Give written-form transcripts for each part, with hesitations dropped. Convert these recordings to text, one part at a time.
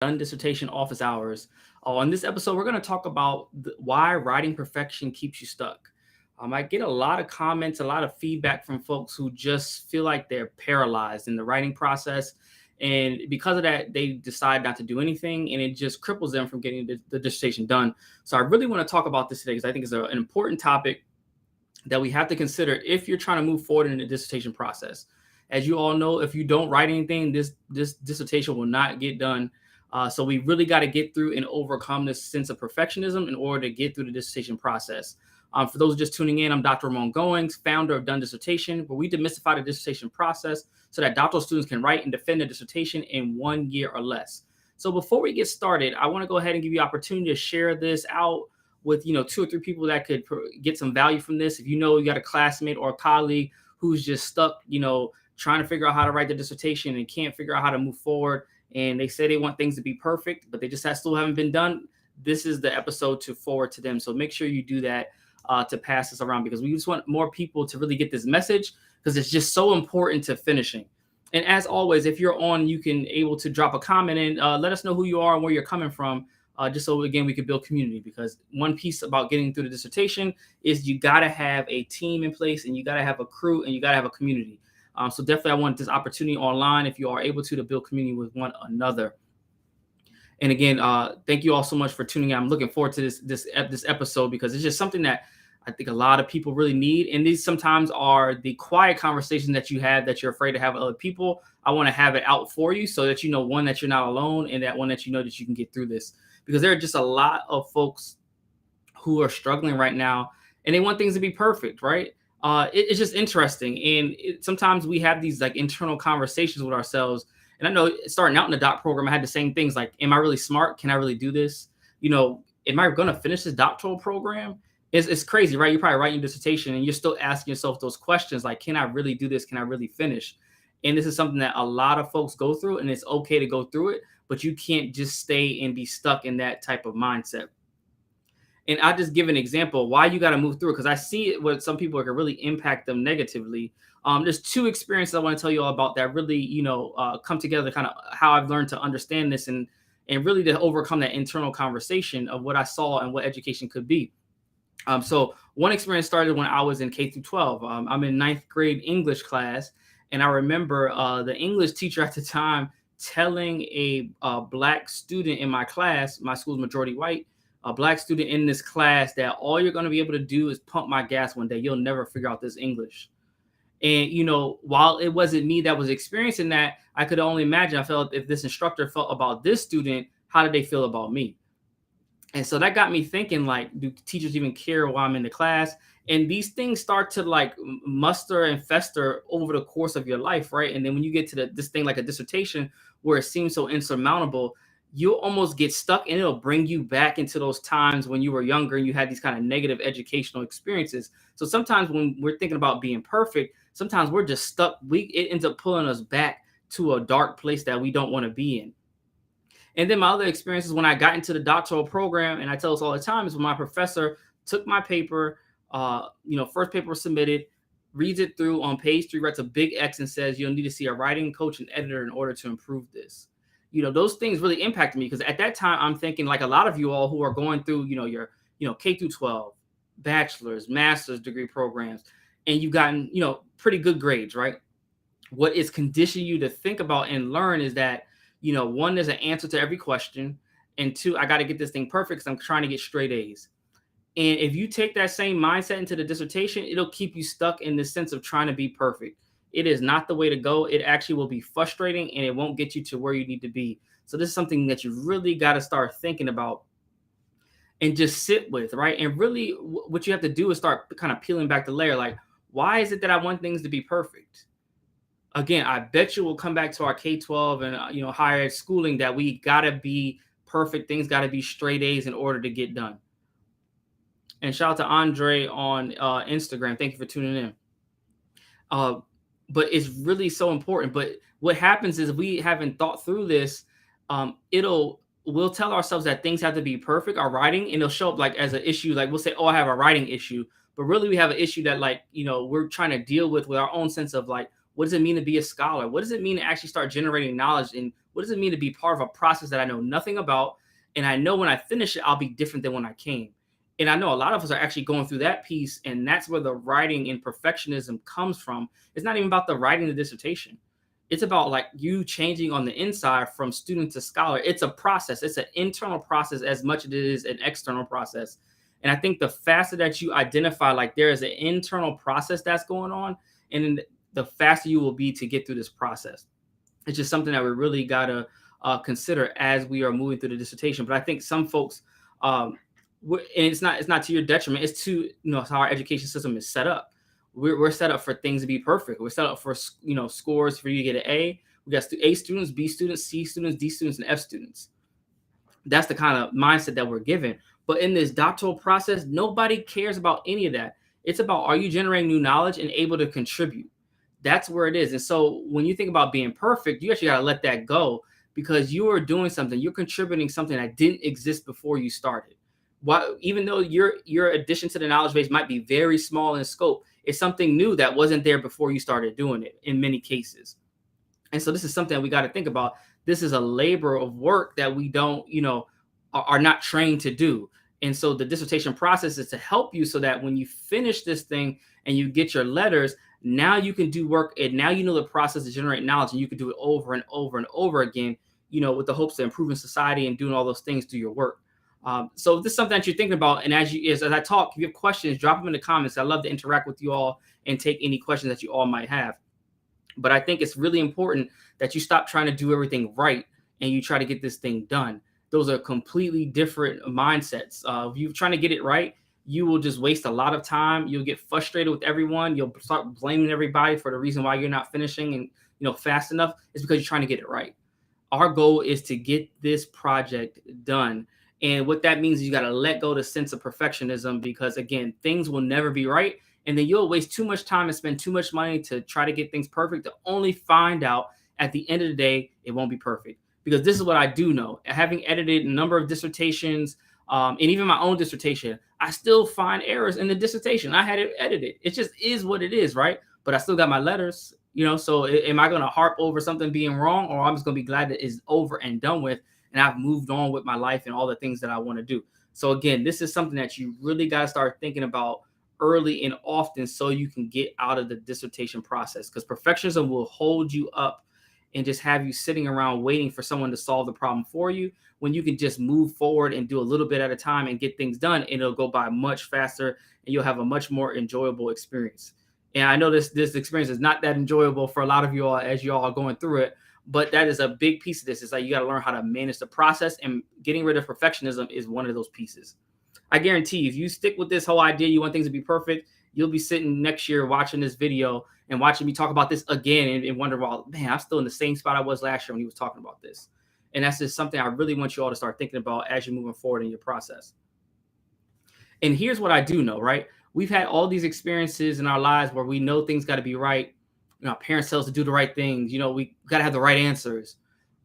Done Dissertation Office Hours. On this episode, we're going to talk about why writing perfection keeps you stuck. I get a lot of comments, a lot of feedback from folks who just feel like they're paralyzed in the writing process. And because of that, they decide not to do anything, and it just cripples them from getting the dissertation done. So I really want to talk about this today because I think it's an important topic that we have to consider if you're trying to move forward in the dissertation process. As you all know, if you don't write anything, this dissertation will not get done. So we really got to get through and overcome this sense of perfectionism in order to get through the dissertation process. For those just tuning in, I'm Dr. Ramon Goings, founder of Done Dissertation, where we demystify the dissertation process so that doctoral students can write and defend a dissertation in 1 year or less. So before we get started, I want to go ahead and give you opportunity to share this out with 2 or 3 people that could get some value from this. If you know you got a classmate or a colleague who's just stuck, trying to figure out how to write the dissertation and can't figure out how to move forward, and they say they want things to be perfect, but they just still haven't been done, this is the episode to forward to them. So make sure you do that to pass this around, because we just want more people to really get this message, because it's just so important to finishing. And as always, if you're on, you can able to drop a comment and let us know who you are and where you're coming from, just so, again, we can build community. Because one piece about getting through the dissertation is you got to have a team in place, and you got to have a crew, and you got to have a community. So definitely I want this opportunity online, if you are able to build community with one another. And again, thank you all so much for tuning in. I'm looking forward to this episode, because it's just something that I think a lot of people really need. And these sometimes are the quiet conversations that you have that you're afraid to have with other people. I want to have it out for you so that one, that you're not alone, and that one, that that you can get through this. Because there are just a lot of folks who are struggling right now, and they want things to be perfect, right? It's just interesting. And sometimes we have these like internal conversations with ourselves. And I know starting out in the doc program, I had the same things like, am I really smart? Can I really do this? Am I going to finish this doctoral program? It's crazy, right? You're probably writing your dissertation and you're still asking yourself those questions like, can I really do this? Can I really finish? And this is something that a lot of folks go through, and it's okay to go through it, but you can't just stay and be stuck in that type of mindset. And I'll just give an example why you got to move through it, because I see it what some people can really impact them negatively. There's 2 experiences I want to tell you all about that really, come together, kind of how I've learned to understand this and really to overcome that internal conversation of what I saw and what education could be. So one experience started when I was in K through 12. I'm in 9th grade English class, and I remember the English teacher at the time telling a Black student in my class, my school's majority white, a Black student in this class, that all you're going to be able to do is pump my gas one day. You'll never figure out this English. And, while it wasn't me that was experiencing that, I could only imagine, I felt if this instructor felt about this student, how did they feel about me? And so that got me thinking, like, do teachers even care while I'm in the class? And these things start to like muster and fester over the course of your life, right? And then when you get to this thing like a dissertation where it seems so insurmountable, you'll almost get stuck, and it'll bring you back into those times when you were younger and you had these kind of negative educational experiences. So sometimes when we're thinking about being perfect, sometimes we're just stuck. It ends up pulling us back to a dark place that we don't want to be in. And then my other experiences when I got into the doctoral program, and I tell us all the time, is when my professor took my paper, first paper was submitted, reads it through on page 3, writes a big X and says, you'll need to see a writing coach and editor in order to improve this. Those things really impacted me, because at that time I'm thinking, like a lot of you all who are going through, your, K through 12, bachelor's, master's degree programs, and you've gotten, pretty good grades, right? What is conditioning you to think about and learn is that, 1, there's an answer to every question, and 2, I got to get this thing perfect because I'm trying to get straight A's. And if you take that same mindset into the dissertation, it'll keep you stuck in this sense of trying to be perfect. It is not the way to go. It actually will be frustrating, and it won't get you to where you need to be. So this is something that you really got to start thinking about and just sit with, right? And really what you have to do is start kind of peeling back the layer. Like, why is it that I want things to be perfect? Again, I bet you will come back to our K-12 and, higher ed schooling, that we got to be perfect. Things got to be straight A's in order to get done. And shout out to Andre on Instagram. Thank you for tuning in. But it's really so important. But what happens is, we haven't thought through this. We'll tell ourselves that things have to be perfect, our writing, and it'll show up like as an issue. Like we'll say, oh, I have a writing issue. But really we have an issue that we're trying to deal with our own sense of like, What does it mean to be a scholar? What does it mean to actually start generating knowledge? And what does it mean to be part of a process that I know nothing about? And I know when I finish it, I'll be different than when I came. And I know a lot of us are actually going through that piece. And that's where the writing and perfectionism comes from. It's not even about the writing the dissertation. It's about like you changing on the inside from student to scholar. It's a process. It's an internal process as much as it is an external process. And I think the faster that you identify like there is an internal process that's going on, and then the faster you will be to get through this process. It's just something that we really gotta consider as we are moving through the dissertation. But I think some folks, and it's not to your detriment. It's to how our education system is set up. We're set up for things to be perfect. We're set up for scores for you to get an A. We got A students, B students, C students, D students, and F students. That's the kind of mindset that we're given. But in this doctoral process, nobody cares about any of that. It's about, are you generating new knowledge and able to contribute? That's where it is. And so when you think about being perfect, you actually got to let that go, because you are doing something, you're contributing something that didn't exist before you started. Why, even though your addition to the knowledge base might be very small in scope, it's something new that wasn't there before you started doing it in many cases. And so this is something that we got to think about. This is a labor of work that we don't, are not trained to do. And so the dissertation process is to help you so that when you finish this thing and you get your letters, now you can do work, and now you know the process to generate knowledge, and you can do it over and over and over again, with the hopes of improving society and doing all those things through your work. So this is something that you're thinking about. And as I talk, if you have questions, drop them in the comments. I love to interact with you all and take any questions that you all might have. But I think it's really important that you stop trying to do everything right and you try to get this thing done. Those are completely different mindsets. If you're trying to get it right, you will just waste a lot of time. You'll get frustrated with everyone. You'll start blaming everybody for the reason why you're not finishing and fast enough. It's because you're trying to get it right. Our goal is to get this project done. And what that means is you got to let go of the sense of perfectionism, because again, things will never be right. And then you'll waste too much time and spend too much money to try to get things perfect, to only find out at the end of the day, it won't be perfect. Because this is what I do know. Having edited a number of dissertations, and even my own dissertation, I still find errors in the dissertation. I had it edited. It just is what it is, right? But I still got my letters, so am I going to harp over something being wrong, or I'm just going to be glad that it's over and done with, and I've moved on with my life and all the things that I want to do. So again, this is something that you really got to start thinking about early and often, so you can get out of the dissertation process, because perfectionism will hold you up and just have you sitting around waiting for someone to solve the problem for you, when you can just move forward and do a little bit at a time and get things done, and it'll go by much faster, and you'll have a much more enjoyable experience. And I know this experience is not that enjoyable for a lot of you all as you all are going through it, but that is a big piece of this. It's like you got to learn how to manage the process, and getting rid of perfectionism is one of those pieces. I guarantee if you stick with this whole idea, you want things to be perfect, you'll be sitting next year watching this video and watching me talk about this again and wonder, well, man, I'm still in the same spot I was last year when he was talking about this. And that's just something I really want you all to start thinking about as you're moving forward in your process. And here's what I do know, right? We've had all these experiences in our lives where we know things got to be right. Our parents tell us to do the right things. We got to have the right answers.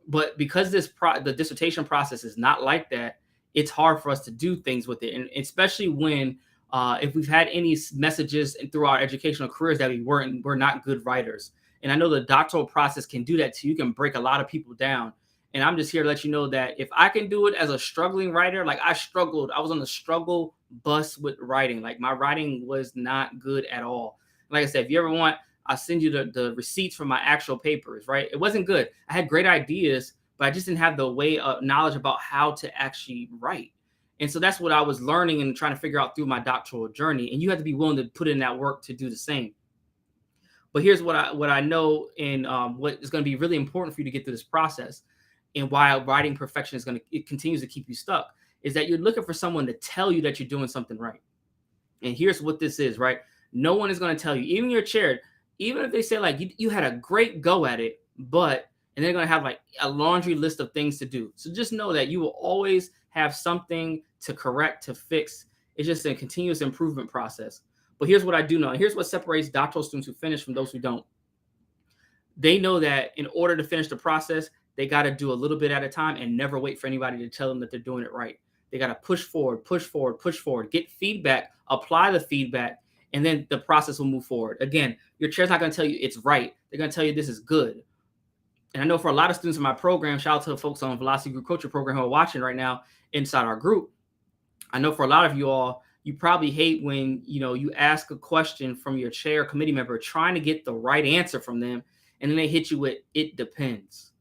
But because the dissertation process is not like that, it's hard for us to do things with it. And especially when, if we've had any messages through our educational careers that we're not good writers. And I know the doctoral process can do that too. You can break a lot of people down. And I'm just here to let you know that if I can do it as a struggling writer, like I was on the struggle bus with writing. Like my writing was not good at all. Like I said, if you ever want, I'll send you the receipts from my actual papers, right? It wasn't good. I had great ideas, but I just didn't have the way of knowledge about how to actually write. And so that's what I was learning and trying to figure out through my doctoral journey. And you have to be willing to put in that work to do the same. But here's what I know, and what is going to be really important for you to get through this process, and why writing perfection it continues to keep you stuck, is that you're looking for someone to tell you that you're doing something right. And here's what this is, right? No one is going to tell you, even your chair, even if they say like you had a great go at it, but, and they're going to have like a laundry list of things to do. So just know that you will always have something to correct, to fix. It's just a continuous improvement process. But here's what I do know. And here's what separates doctoral students who finish from those who don't. They know that in order to finish the process, they got to do a little bit at a time and never wait for anybody to tell them that they're doing it right. They got to push forward, get feedback, apply the feedback, and then the process will move forward. Again, your chair's not going to tell you it's right. They're going to tell you this is good. And I know for a lot of students in my program, shout out to the folks on Velocity Group Coaching Program who are watching right now inside our group. I know for a lot of you all, you probably hate when you ask a question from your chair or committee member trying to get the right answer from them, and then they hit you with "it depends."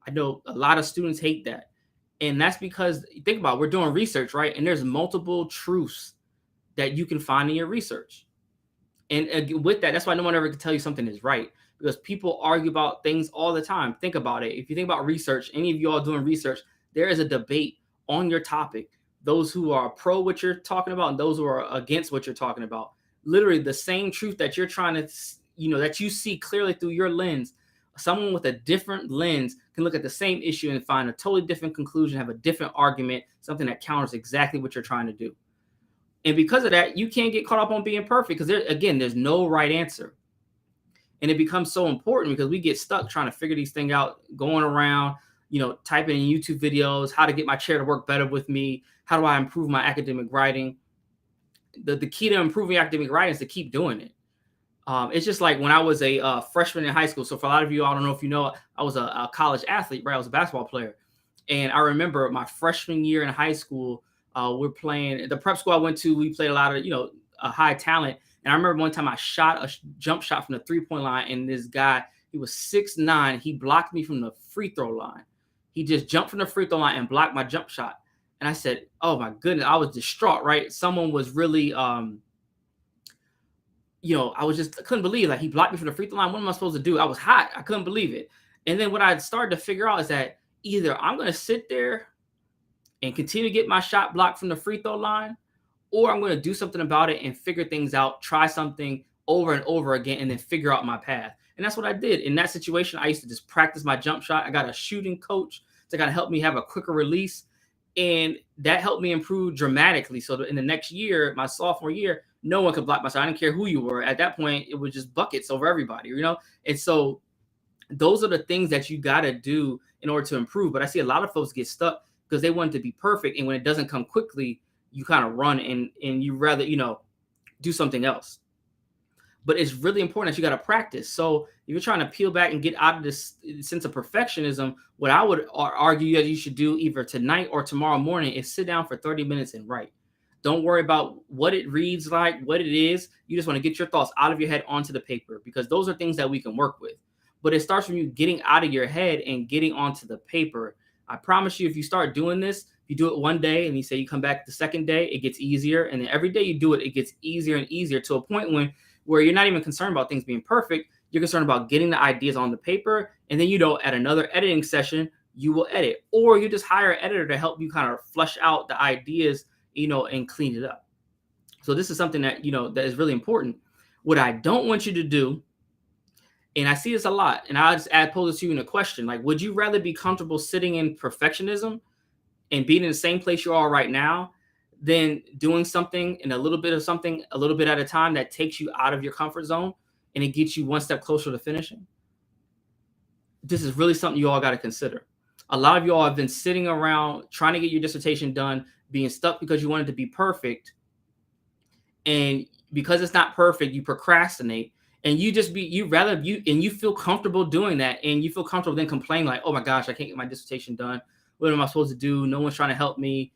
I know a lot of students hate that, and that's because think about it, we're doing research, right? And there's multiple truths that you can find in your research. And with that, that's why no one ever can tell you something is right, because people argue about things all the time. Think about it. If you think about research, any of you all doing research, there is a debate on your topic. Those who are pro what you're talking about and those who are against what you're talking about. Literally the same truth that you're trying to, that you see clearly through your lens. Someone with a different lens can look at the same issue and find a totally different conclusion, have a different argument, something that counters exactly what you're trying to do. And because of that, you can't get caught up on being perfect because there's no right answer. And it becomes so important because we get stuck trying to figure these things out, going around, typing in YouTube videos, how to get my chair to work better with me. How do I improve my academic writing? The key to improving academic writing is to keep doing it. It's just like when I was a freshman in high school. So for a lot of you, I don't know if you know, I was a college athlete, right? I was a basketball player. And I remember my freshman year in high school, we're playing the prep school I went to. We played a lot of, a high talent. And I remember one time I shot a jump shot from the 3-point line. And this guy, he was 6'9". He blocked me from the free throw line. He just jumped from the free throw line and blocked my jump shot. And I said, oh my goodness, I was distraught, right? Someone was really, I couldn't believe he blocked me from the free throw line. What am I supposed to do? I was hot. I couldn't believe it. And then what I started to figure out is that either I'm going to sit there and continue to get my shot blocked from the free throw line, or I'm going to do something about it and figure things out, try something over and over again, and then figure out my path. And that's what I did. In that situation, I used to just practice my jump shot. I got a shooting coach to kind of help me have a quicker release. And that helped me improve dramatically. So in the next year, my sophomore year, no one could block my shot. I didn't care who you were. At that point, it was just buckets over everybody, And so those are the things that you got to do in order to improve. But I see a lot of folks get stuck because they want it to be perfect. And when it doesn't come quickly, you kind of run and you rather, do something else. But it's really important that you got to practice. So if you're trying to peel back and get out of this sense of perfectionism, what I would argue that you should do either tonight or tomorrow morning is sit down for 30 minutes and write. Don't worry about what it reads like, what it is. You just want to get your thoughts out of your head onto the paper, because those are things that we can work with. But it starts from you getting out of your head and getting onto the paper. I promise you, if you start doing this, you do it one day and you say you come back the second day, it gets easier. And then every day you do it, it gets easier and easier to a point where you're not even concerned about things being perfect. You're concerned about getting the ideas on the paper. And then, at another editing session, you will edit, or you just hire an editor to help you kind of flush out the ideas, and clean it up. So this is something that, that is really important. What I don't want you to do, and I see this a lot, and I'll just pose this to you in a question. Like, would you rather be comfortable sitting in perfectionism and being in the same place you are right now than doing something and a little bit at a time that takes you out of your comfort zone and it gets you one step closer to finishing? This is really something you all got to consider. A lot of you all have been sitting around trying to get your dissertation done, being stuck because you want it to be perfect. And because it's not perfect, you procrastinate. And you feel comfortable doing that. And you feel comfortable then complaining like, oh my gosh, I can't get my dissertation done. What am I supposed to do? No one's trying to help me,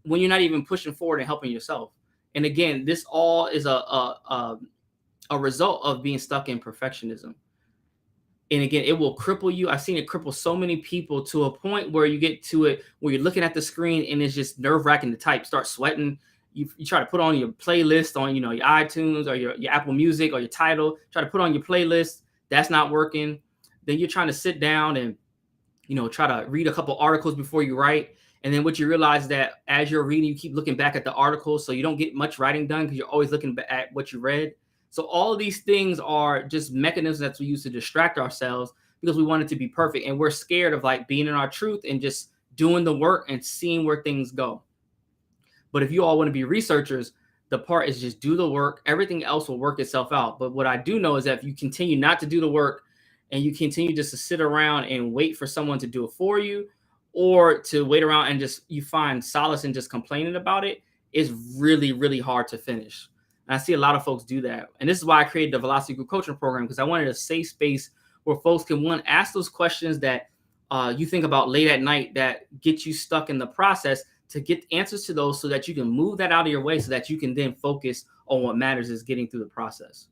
when you're not even pushing forward and helping yourself. And again, this all is a result of being stuck in perfectionism. And again, it will cripple you. I've seen it cripple so many people to a point where you get to it where you're looking at the screen and it's just nerve-wracking to type, start sweating. You try to put on your playlist on, your iTunes or your Apple Music or your Tidal, try to put on your playlist. That's not working. Then you're trying to sit down and, try to read a couple articles before you write. And then what you realize that as you're reading, you keep looking back at the articles. So you don't get much writing done because you're always looking at what you read. So all of these things are just mechanisms that we use to distract ourselves because we want it to be perfect. And we're scared of being in our truth and just doing the work and seeing where things go. But if you all want to be researchers, the part is just do the work. Everything else will work itself out. But what I do know is that if you continue not to do the work and you continue just to sit around and wait for someone to do it for you, or to wait around and just you find solace in just complaining about it, it's really, really hard to finish. And I see a lot of folks do that. And this is why I created the Velocity Group Coaching Program, because I wanted a safe space where folks can, one, ask those questions that you think about late at night that get you stuck in the process, to get answers to those so that you can move that out of your way so that you can then focus on what matters, is getting through the process.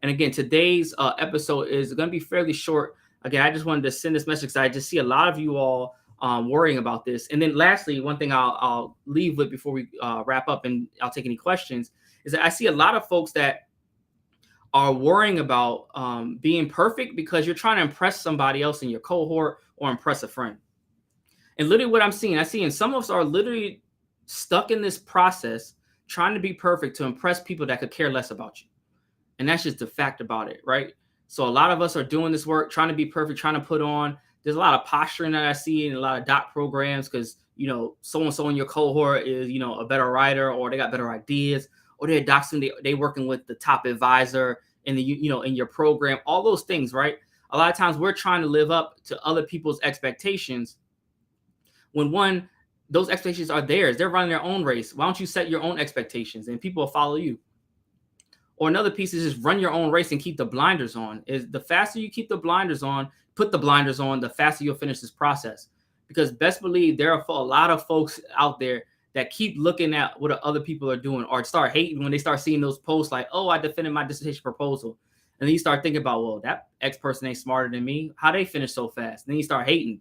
And again, today's episode is going to be fairly short. Again, I just wanted to send this message because I just see a lot of you all worrying about this. And then lastly, one thing I'll leave with before we wrap up and I'll take any questions is that I see a lot of folks that are worrying about being perfect because you're trying to impress somebody else in your cohort or impress a friend. And literally what I'm seeing some of us are literally stuck in this process trying to be perfect to impress people that could care less about you. And that's just the fact about it, right? So a lot of us are doing this work, trying to be perfect, trying to put on. There's a lot of posturing that I see in a lot of doc programs because, so-and-so in your cohort is, a better writer, or they got better ideas, or they're doxing, they working with the top advisor in the, in your program, all those things, right? A lot of times we're trying to live up to other people's expectations when, one, those expectations are theirs. They're running their own race. Why don't you set your own expectations and people will follow you? Or another piece is just run your own race and keep the blinders on. Is the faster you keep the blinders on, put the blinders on, the faster you'll finish this process. Because best believe there are a lot of folks out there that keep looking at what other people are doing, or start hating when they start seeing those posts like, oh, I defended my dissertation proposal. And then you start thinking about, well, that X person ain't smarter than me. How they finish so fast? And then you start hating.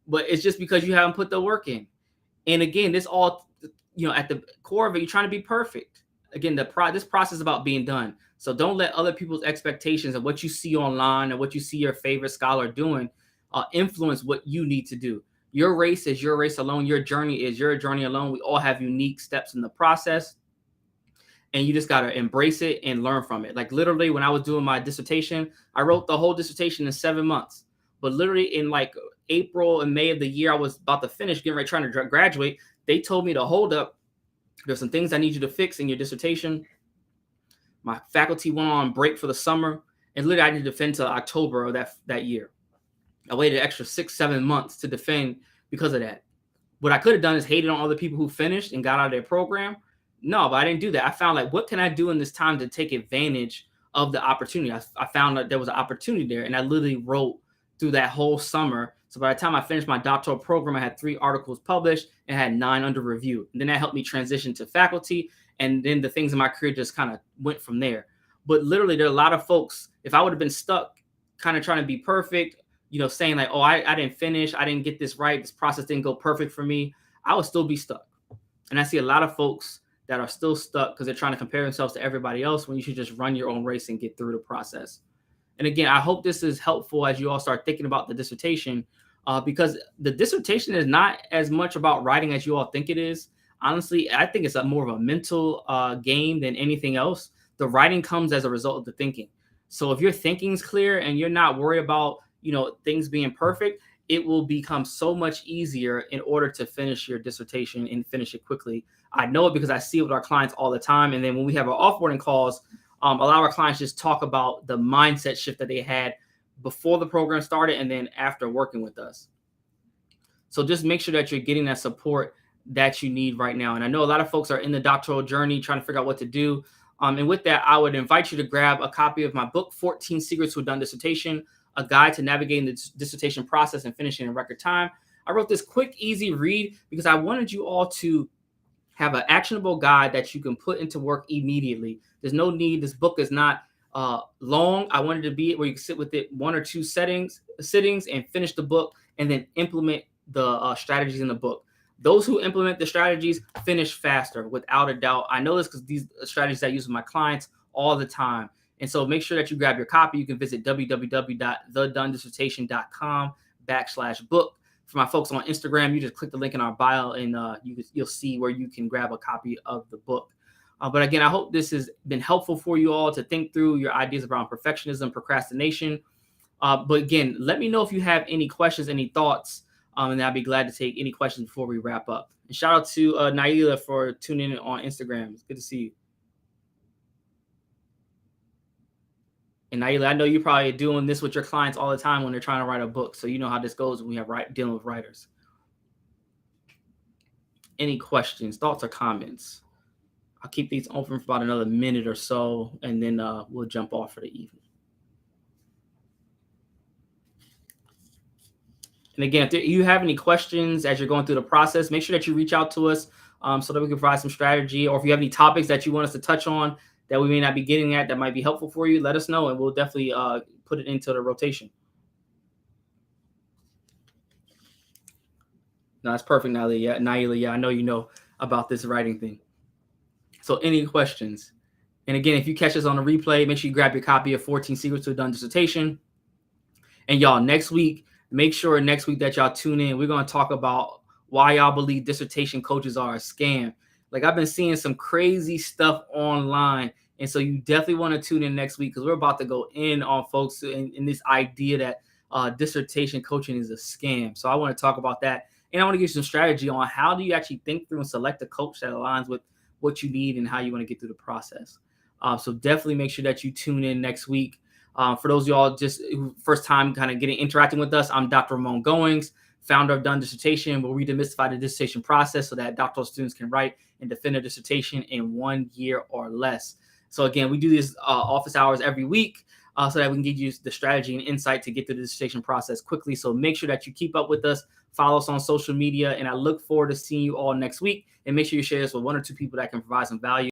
But it's just because you haven't put the work in. And again, this all, at the core of it, you're trying to be perfect. Again, this process is about being done. So don't let other people's expectations of what you see online and what you see your favorite scholar doing influence what you need to do. Your race is your race alone. Your journey is your journey alone. We all have unique steps in the process, and you just got to embrace it and learn from it. Like literally when I was doing my dissertation, I wrote the whole dissertation in 7 months. But literally in like April and May of the year I was about to finish, getting ready, trying to graduate, they told me to hold up. There's some things I need you to fix in your dissertation. My faculty went on break for the summer, and literally I didn't defend till October of that year. I waited an extra 6-7 months to defend because of that. What I could have done is hated on other people who finished and got out of their program. No, but I didn't do that. I found like, what can I do in this time to take advantage of the opportunity? I found that there was an opportunity there, and I literally wrote through that whole summer. So by the time I finished my doctoral program, I had 3 articles published and had 9 under review. And then that helped me transition to faculty. And then the things in my career just kind of went from there. But literally, there are a lot of folks, if I would have been stuck kind of trying to be perfect, saying like, oh, I didn't finish, I didn't get this right, this process didn't go perfect for me, I would still be stuck. And I see a lot of folks that are still stuck because they're trying to compare themselves to everybody else when you should just run your own race and get through the process. And again, I hope this is helpful as you all start thinking about the dissertation, because the dissertation is not as much about writing as you all think it is. Honestly, I think it's more of a mental game than anything else. The writing comes as a result of the thinking. So if your thinking's clear and you're not worried about, things being perfect, it will become so much easier in order to finish your dissertation and finish it quickly. I know it because I see it with our clients all the time. And then when we have our offboarding calls, a lot of our clients just talk about the mindset shift that they had before the program started and then after working with us. So just make sure that you're getting that support that you need right now. And I know a lot of folks are in the doctoral journey trying to figure out what to do. And with that, I would invite you to grab a copy of my book, 14 Secrets to a Done Dissertation, a guide to navigating the dissertation process and finishing in record time. I wrote this quick, easy read because I wanted you all to have an actionable guide that you can put into work immediately. There's no need. This book is not long. I wanted to be where you can sit with it 1 or 2 sittings and finish the book and then implement the strategies in the book. Those who implement the strategies finish faster, without a doubt. I know this because these strategies I use with my clients all the time. And so make sure that you grab your copy. You can visit www.thedonedissertation.com/book. For my folks on Instagram, you just click the link in our bio and you'll see where you can grab a copy of the book. But again, I hope this has been helpful for you all to think through your ideas around perfectionism, procrastination. But again, let me know if you have any questions, any thoughts, and I'd be glad to take any questions before we wrap up. And shout out to Naila for tuning in on Instagram. It's good to see you. And Naila, I know you're probably doing this with your clients all the time when they're trying to write a book. So you know how this goes when we have dealing with writers. Any questions, thoughts, or comments? I'll keep these open for about another minute or so, and then we'll jump off for the evening. And again, if you have any questions as you're going through the process, make sure that you reach out to us so that we can provide some strategy. Or if you have any topics that you want us to touch on that we may not be getting at that might be helpful for you, let us know, and we'll definitely put it into the rotation. No, that's perfect, Naila. Yeah, Naila, yeah, I know you know about this writing thing. So, any questions? And again, if you catch us on a replay, make sure you grab your copy of 14 Secrets to a Done Dissertation. And y'all, next week, make sure next week that y'all tune in. We're going to talk about why y'all believe dissertation coaches are a scam. Like, I've been seeing some crazy stuff online. And so you definitely want to tune in next week because we're about to go in on folks in this idea that dissertation coaching is a scam. So I want to talk about that. And I want to give you some strategy on how do you actually think through and select a coach that aligns with what you need and how you want to get through the process. So definitely make sure that you tune in next week. For those of y'all just first time kind of interacting with us, I'm Dr. Ramon Goings, founder of Done Dissertation, where we demystify the dissertation process so that doctoral students can write and defend a dissertation in 1 year or less. So again, we do these office hours every week so that we can give you the strategy and insight to get through the dissertation process quickly. So make sure that you keep up with us, follow us on social media, and I look forward to seeing you all next week. And make sure you share this with 1 or 2 people that can provide some value.